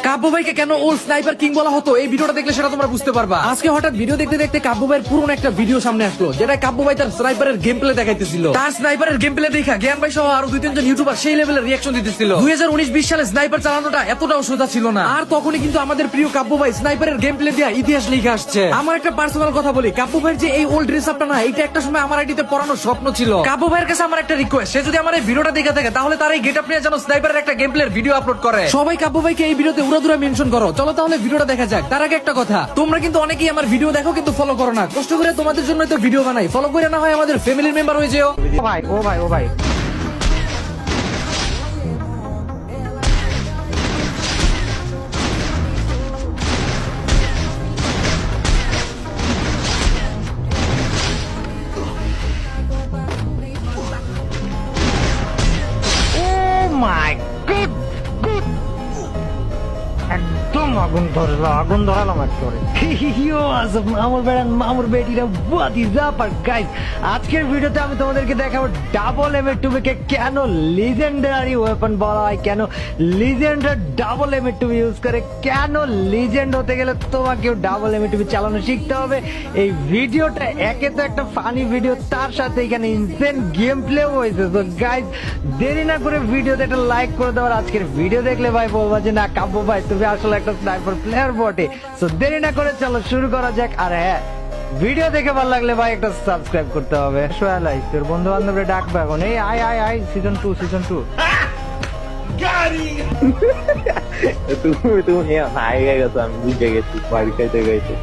কাব্য ভাইকে কেন old sniper king বলা হতো এই ভিডিওটা দেখলে সেটা তোমরা বুঝতে পারবা। আজকে হঠাৎ ভিডিও দেখতে দেখতে কাব্য ভাইয়ের পুরনো একটা ভিডিও সামনে আসলো, যেটা কাব্য ভাই তার স্নাইপারের গেম প্লে দেখাইতেছিল। তার স্নাইপারের গেম প্লে দেখা জ্ঞান ভাই সহ আরো 2-3 জন ইউটিউবার সেই লেভেলের রিয়াকশন দিতেছিল। 2019-20 সালে স্নাইপার চালানোটা এতটাও সোজা ছিল না। আর তখনই কিন্তু আমাদের প্রিয় কাব্য ভাই স্নাইপারের গেম প্লে দিয়ে ইতিহাস লিখে আসছে। আমার একটা পার্সোনাল কথা বলি, কাব্য ভাইয়ের যে এই ওল্ড ড্রেস আপটা না, এটা একটা সময় আমার আইডিতে পড়ানোর স্বপ্ন ছিল। কাব্য ভাইয়ের কাছে আমার একটা রিকোয়েস্ট, সে যদি আমার এই ভিডিওটা দেখে থাকে তাহলে তার এই গেটআপ নিয়ে যেন স্নাইপারের একটা গেম প্লের ভিডিও আপলোড করে। সবাই কাব্য ভাইকে এই ভিডিওতে উড়াদুরা মেনশন করো। চলো তাহলে ভিডিওটা দেখা যাক। তার আগে একটা কথা, তোমরা কিন্তু অনেকেই আমার ভিডিও দেখো কিন্তু ফলো করো না। কষ্ট করে তোমাদের জন্য তো ভিডিও বানাই, ফলো করে না হয় আমাদের ফ্যামিলির মেম্বার হয়ে যেও। ও ভাই মাই গুড গুড একদম আগুন ধরালাম একবারে। আমার বেটিরা what is up আর গাইস, আজকের ভিডিওতে আমি তোমাদেরকে দেখাবো ডাবল M82 কে কেন লিজেন্ডারি ওয়েপন বলা হয়, কেন লিজেন্ডার ডাবল M82 ইউজ করে, কেন লিজেন্ড হতে গেলে তোমাকেও ডাবল M82 চালানো শিখতে হবে। এই ভিডিওটা একে তো একটা ফানি ভিডিও, তার সাথে এখানে ইনসেন গেম প্লেও হয়েছে। তো গাইস দেরি না করে ভিডিওতে একটা লাইক করে দেওয়ার, আজকের ভিডিও দেখলে ভাই বলবা যে না কাব্য ভাই তুমি আসলে একটা স্নাইপার প্লেয়ার বটে। সো দেরি না করে চলো শুরু করা যাক। আর হ্যাঁ, ভিডিও দেখে ভালো লাগলে ভাই একটা সাবস্ক্রাইব করতে হবে। সোয়ালাই তোর বন্ধু বান্ধবরা ডাকবে এখন, এই আয় সিজন 2 তুমি হারিয়ে গেছো, আমি বুঝে গেছি বাড়ি খাইতে গেছি।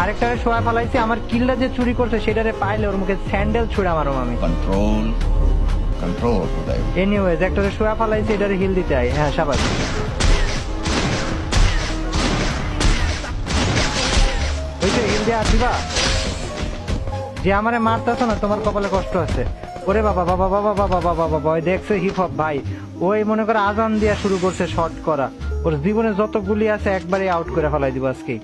আরেকটা সোয়া ফালাইছি, আমার কিলটা যে চুরি করছে সেটারে পাইলে ওর মুখে স্যান্ডেল ছুড়া মারো আমি। কন্ট্রোল কোথায়? এনিওয়েজ একটা সোয়া ফালাইছি, এটারে হিল দিতে আই। হ্যাঁ শাবাশ। ওইটা হিল দিয়ে আসিবা, যে আমারে মারতেছ না তোমার কপালে কষ্ট আছে। ওরে বাবা বাবা বাবা বাবা বাবা বাবা, ওই দেখছে হিপ হপ ভাই, ওই মনে করে আজান দিয়া শুরু করছে শর্ট করা। ওর জীবনে যত গুলি আছে একবারে আউট করে ফেলাই দিব আজকে।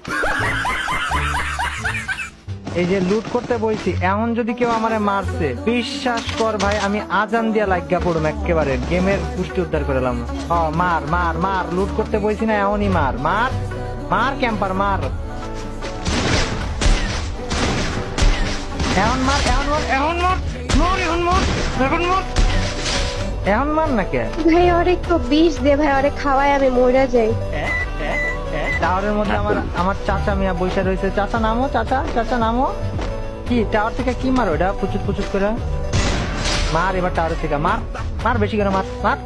এই যে লুট করতে বইছি, এমন যদি কেউ আমারে মারছে বিশ্বাস কর ভাই আমি আজান দিয়া লাগিয়া পড়ুম একেবারে, গেমের পুষ্টি উদ্ধার করলাম। মার মার মার, লুট করতে বইছি না এমনই মার মার মার, ক্যাম্পার মার, এখন মার এখন মার এখন মার এখন মার এখন মার এখন মার না কে ভাই অনেক তো বিষ দে ভাই, অনেক খাওয়ায় আমি মরে যাই। টাওয়ারের মধ্যে আমার চাচা মিয়া বসে রয়েছে। চাচা নামো, চাচা নামো। কি টাওয়ার থেকে কি মারো এটা পুচুত করে মার, এবার টাওয়ার থেকে মার বেশি করে মার।